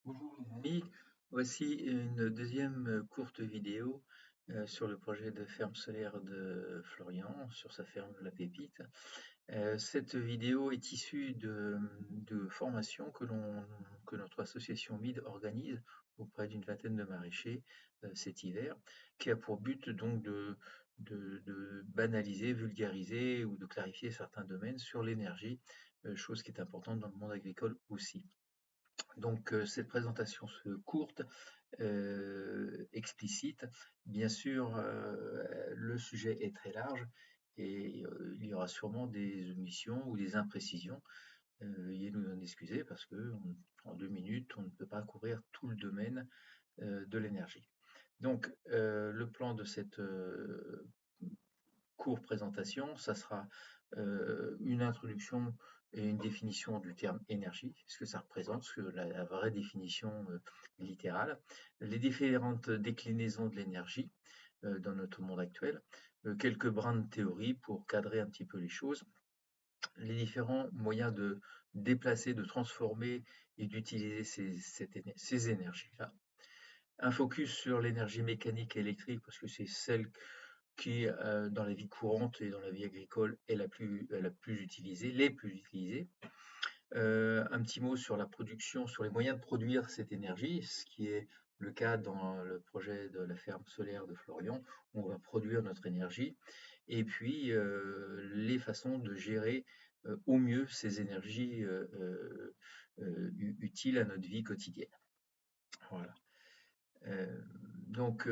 Bonjour les amis, voici une deuxième courte vidéo sur le projet de ferme solaire de Florian, sur sa ferme La Pépite. Cette vidéo est issue de formations que notre association MID organise auprès d'une vingtaine de maraîchers cet hiver, qui a pour but donc de banaliser, vulgariser ou de clarifier certains domaines sur l'énergie, chose qui est importante dans le monde agricole aussi. Donc cette présentation courte, explicite, bien sûr, le sujet est très large et il y aura sûrement des omissions ou des imprécisions. Veuillez nous en excuser parce que en 2 minutes, on ne peut pas couvrir tout le domaine de l'énergie. Donc le plan de cette courte présentation, ça sera une introduction et une définition du terme énergie, ce que ça représente, la vraie définition littérale, les différentes déclinaisons de l'énergie dans notre monde actuel, quelques brins de théorie pour cadrer un petit peu les choses, les différents moyens de déplacer, de transformer et d'utiliser ces énergies-là. Un focus sur l'énergie mécanique et électrique, parce que c'est celle qui, dans la vie courante et dans la vie agricole, est la plus utilisée, les plus utilisées. Un petit mot sur la production, sur les moyens de produire cette énergie, ce qui est le cas dans le projet de la ferme solaire de Florian, où on va produire notre énergie, et puis les façons de gérer au mieux ces énergies utiles à notre vie quotidienne. Voilà. Donc,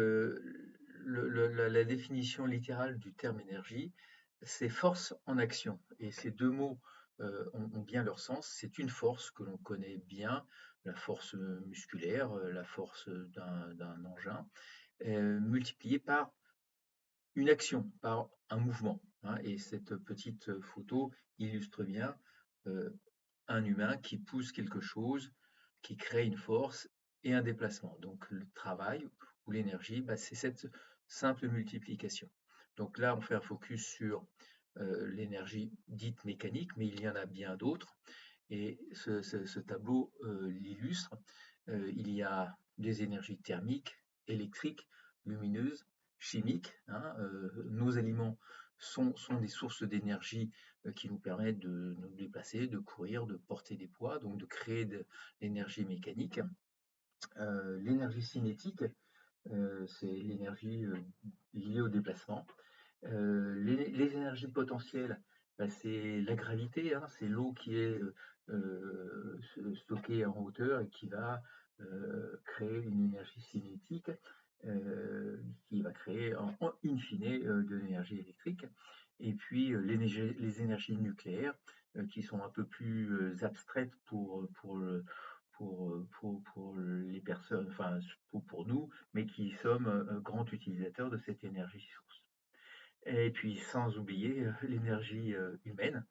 la définition littérale du terme énergie, c'est force en action. Et ces deux mots ont bien leur sens. C'est une force que l'on connaît bien, la force musculaire, la force d'un engin, multipliée par une action, par un mouvement, hein. Et cette petite photo illustre bien euh, un humain qui pousse quelque chose, qui crée une force et un déplacement. Donc le travail ou l'énergie, bah, c'est cette simple multiplication. Donc là, on fait un focus sur l'énergie dite mécanique, mais il y en a bien d'autres. Et ce tableau l'illustre. Il y a des énergies thermiques, électriques, lumineuses, chimiques, hein. Nos aliments sont des sources d'énergie qui nous permettent de nous déplacer, de courir, de porter des poids, donc de créer de l'énergie mécanique. L'énergie cinétique, c'est l'énergie liée au déplacement. Les énergies potentielles, bah, c'est la gravité, hein, c'est l'eau qui est stockée en hauteur et qui va créer une énergie cinétique qui va créer in fine de l'énergie électrique. Et puis les énergies nucléaires qui sont un peu plus abstraites pour les personnes, enfin pour nous, mais qui sommes grands utilisateurs de cette énergie source. Et puis sans oublier l'énergie humaine,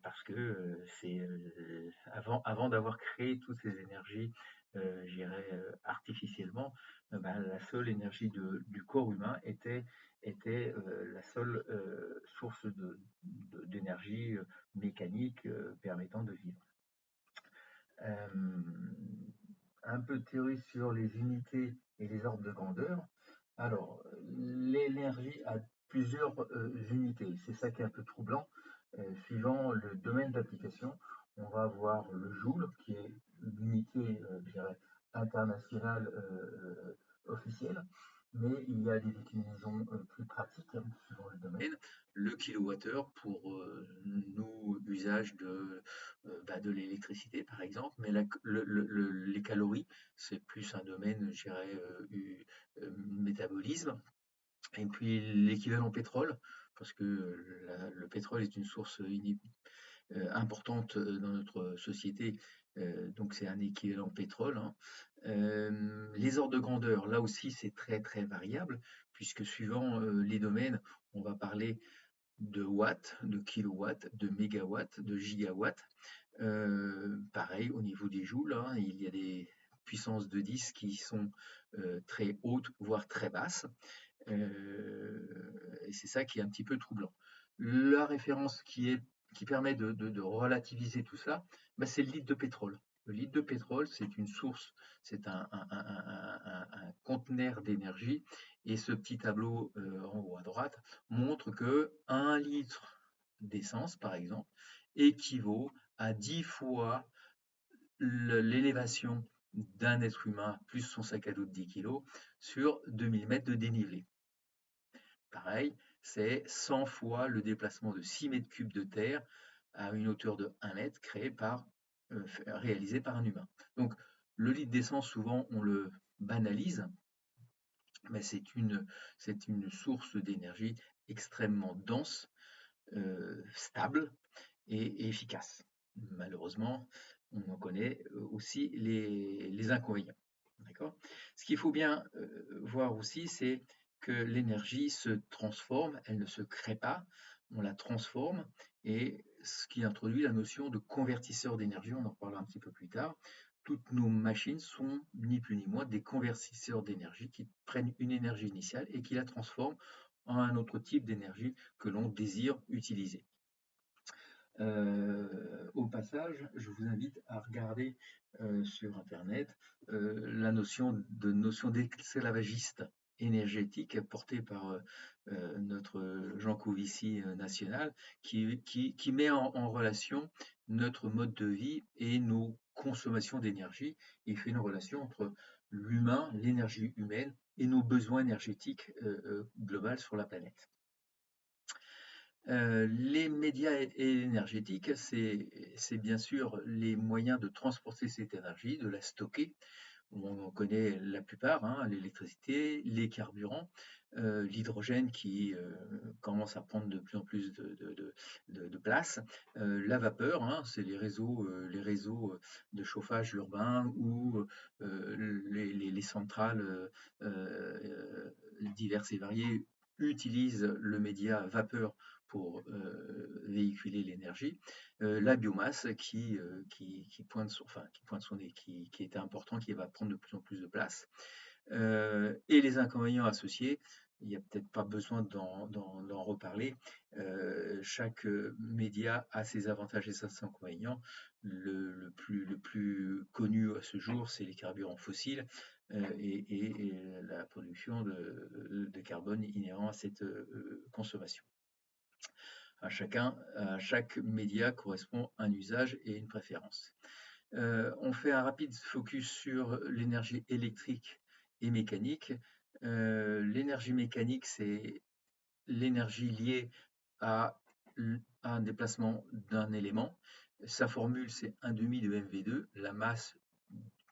parce que c'est avant d'avoir créé toutes ces énergies, je dirais artificiellement, bah, la seule énergie du corps humain était la seule source d'énergie mécanique permettant de vivre. Un peu de théorie sur les unités et les ordres de grandeur. Alors, l'énergie a plusieurs unités. C'est ça qui est un peu troublant. Suivant le domaine d'application, on va avoir le joule, qui est l'unité, je dirais, internationale officielle, mais il y a des déclinaisons plus pratiques hein, suivant le domaine. Le kilowattheure pour nous, usage de l'électricité, par exemple, mais les calories, c'est plus un domaine, je dirais, métabolisme. Et puis l'équivalent pétrole, parce que le pétrole est une source importante dans notre société, donc c'est un équivalent pétrole, hein. Les ordres de grandeur, là aussi c'est très très variable, puisque suivant les domaines, on va parler de watts, de kilowatts, de mégawatts, de gigawatts. Pareil au niveau des joules, hein, il y a des puissances de 10 qui sont très hautes, voire très basses. Et c'est ça qui est un petit peu troublant. La référence qui permet de relativiser tout ça, bah, c'est le litre de pétrole. Le litre de pétrole, c'est une source, c'est un conteneur d'énergie. Et ce petit tableau en haut à droite montre que 1 litre d'essence, par exemple, équivaut à 10 fois l'élévation d'un être humain plus son sac à dos de 10 kg sur 2000 mètres de dénivelé. Pareil, c'est 100 fois le déplacement de 6 mètres cubes de terre à une hauteur de 1 mètre réalisé par un humain. Donc le litre d'essence, souvent on le banalise, mais c'est une source d'énergie extrêmement dense, stable et efficace. Malheureusement, on en connaît aussi les inconvénients. D'accord. Ce qu'il faut bien voir aussi, c'est que l'énergie se transforme, elle ne se crée pas, on la transforme, et ce qui introduit la notion de convertisseur d'énergie, on en reparlera un petit peu plus tard. Toutes nos machines sont ni plus ni moins des convertisseurs d'énergie qui prennent une énergie initiale et qui la transforment en un autre type d'énergie que l'on désire utiliser. Au passage, je vous invite à regarder sur Internet la notion d'esclavagiste énergétique portée par notre Jean Covici national, qui met en relation notre mode de vie et nos consommations d'énergie. Il fait une relation entre l'humain, l'énergie humaine et nos besoins énergétiques globaux sur la planète. Les médias énergétiques, c'est bien sûr les moyens de transporter cette énergie, de la stocker. On en connaît la plupart, hein, l'électricité, les carburants, l'hydrogène qui commence à prendre de plus en plus de place, la vapeur, hein, c'est les réseaux de chauffage urbain ou les centrales diverses et variées utilisent le média vapeur pour véhiculer l'énergie. La biomasse qui pointe son nez, qui était important, qui va prendre de plus en plus de place. Et les inconvénients associés, il n'y a peut-être pas besoin d'en reparler. Chaque média a ses avantages et ses inconvénients. Le plus connu à ce jour, c'est les carburants fossiles et la production de carbone inhérent à cette consommation. À chaque média correspond un usage et une préférence. On fait un rapide focus sur l'énergie électrique et mécanique. L'énergie mécanique, c'est l'énergie liée à un déplacement d'un élément. Sa formule, c'est 1/2 de mv2, la masse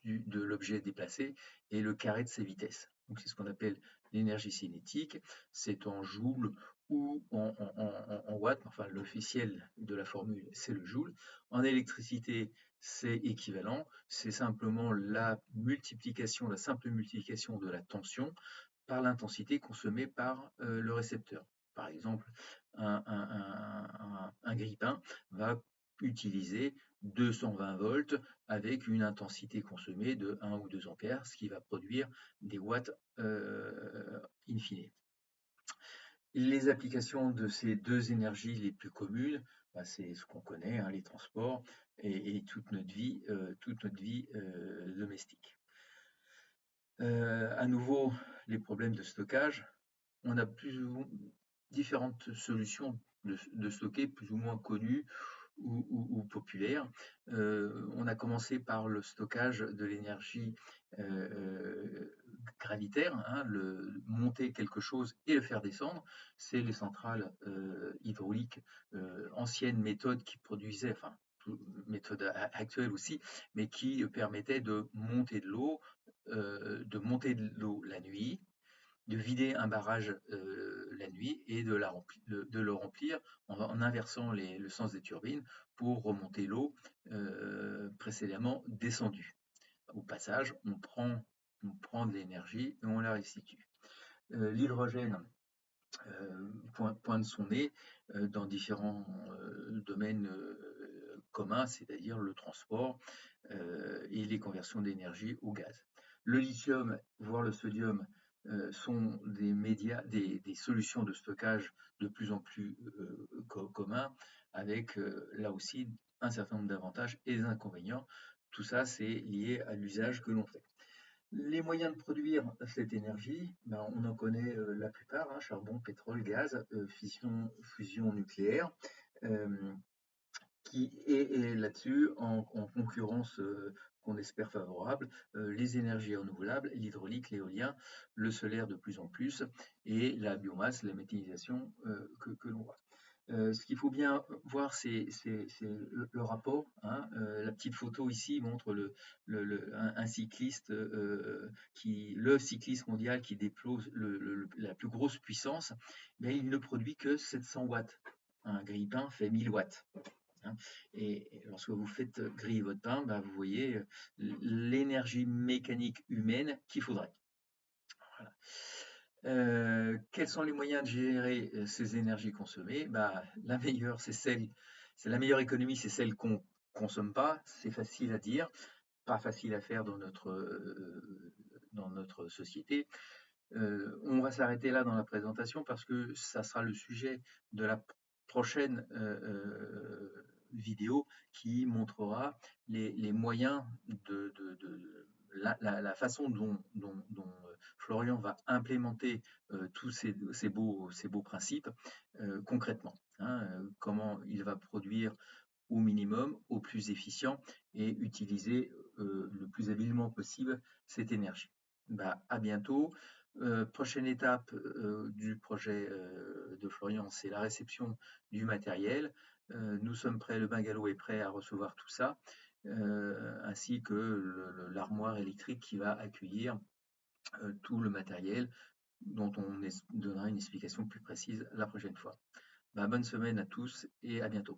de l'objet déplacé, et le carré de ses vitesses. Donc c'est ce qu'on appelle l'énergie cinétique, c'est en joules ou en watts, enfin l'officiel de la formule c'est le joule. En électricité c'est équivalent, c'est simplement la simple multiplication de la tension par l'intensité consommée par le récepteur. Par exemple, un grille-pain va utiliser 220 volts avec une intensité consommée de 1 ou 2 ampères, ce qui va produire des watts in fine. Les applications de ces deux énergies les plus communes, c'est ce qu'on connaît, hein, les transports et toute notre vie domestique. À nouveau, les problèmes de stockage. On a différentes solutions de stocker, plus ou moins connues ou populaires. On a commencé par le stockage de l'énergie gravitaire, hein, monter quelque chose et le faire descendre. C'est les centrales hydrauliques, anciennes méthodes qui produisaient, enfin, méthode actuelle aussi, mais qui permettaient de monter de l'eau la nuit, de vider un barrage la nuit et de le remplir en inversant le sens des turbines pour remonter l'eau précédemment descendue. Au passage, on prend de l'énergie et on la restitue. L'hydrogène pointe son nez dans différents domaines communs, c'est-à-dire le transport et les conversions d'énergie au gaz. Le lithium, voire le sodium, sont des solutions de stockage de plus en plus communs, avec là aussi un certain nombre d'avantages et d'inconvénients. tout ça, c'est lié à l'usage que l'on fait. Les moyens de produire cette énergie, ben, on en connaît la plupart, hein, charbon, pétrole, gaz, fusion nucléaire, euh, qui est là-dessus en concurrence qu'on espère favorable, les énergies renouvelables, l'hydraulique, l'éolien, le solaire de plus en plus, et la biomasse, la méthanisation que l'on voit. Ce qu'il faut bien voir, c'est le rapport, hein. La petite photo ici montre un cycliste, le cycliste mondial qui déploie la plus grosse puissance, mais il ne produit que 700 watts. Un grille-pain fait 1000 watts, hein. Et lorsque vous faites griller votre pain, bah, vous voyez l'énergie mécanique humaine qu'il faudrait. Voilà. Quels sont les moyens de gérer ces énergies consommées? Bah, la meilleure, c'est la meilleure économie, c'est celle qu'on consomme pas. C'est facile à dire, pas facile à faire dans notre société. On va s'arrêter là dans la présentation parce que ça sera le sujet de la prochaine vidéo qui montrera les moyens de la façon dont Florian va implémenter tous ces beaux principes concrètement, hein, comment il va produire au minimum, au plus efficient et utiliser le plus habilement possible cette énergie. Bah, à bientôt. Prochaine étape du projet de Florian, c'est la réception du matériel. Nous sommes prêts, le bungalow est prêt à recevoir tout ça, ainsi que l'armoire électrique qui va accueillir tout le matériel dont on donnera une explication plus précise la prochaine fois. Bah, bonne semaine à tous et à bientôt.